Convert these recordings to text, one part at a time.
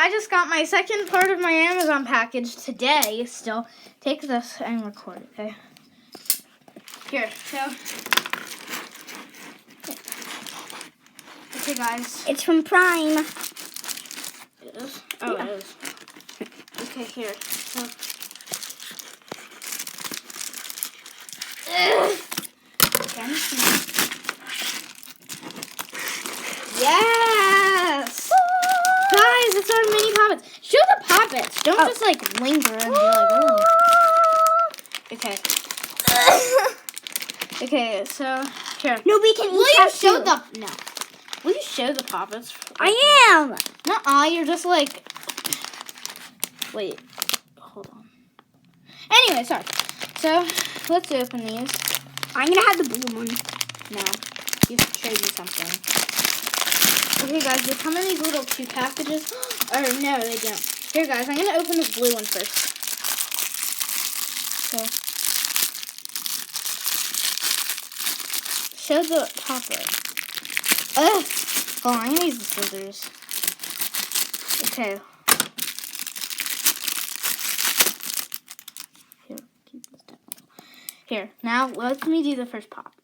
I just got my second part of my Amazon package today. Still, take this and record, okay? Here, so. Okay, guys. It's from Prime. It is? Oh, yeah. It is. Okay, here. So. Again. Yes! Guys, it's our mini poppets. Show the poppets. Don't just like linger and be like, oh. Okay. Okay, so here. No, we can Will each you have show two. the no? Will you show the poppets? I am. Nuh-uh, you're just like. Wait, hold on. Anyway, sorry. So let's open these. I'm gonna have the blue one. No, you showed me something. Okay, guys, they come in these little 2 packages. Or no, they don't. Here, guys, I'm gonna open this blue one first. So, show the popper. Ugh. Hold on, I'm gonna use the scissors. Okay. Here, keep this down. Here, now let me do the first pop.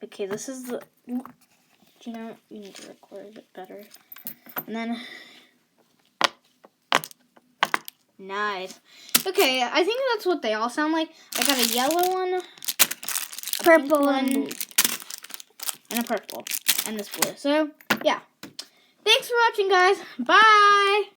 Okay, this is the. You know, you need to record it better. And then, nice. Okay, I think that's what they all sound like. I got a yellow one, a Purple one, and blue. and a purple, and this blue. So, yeah. Thanks for watching, guys. Bye!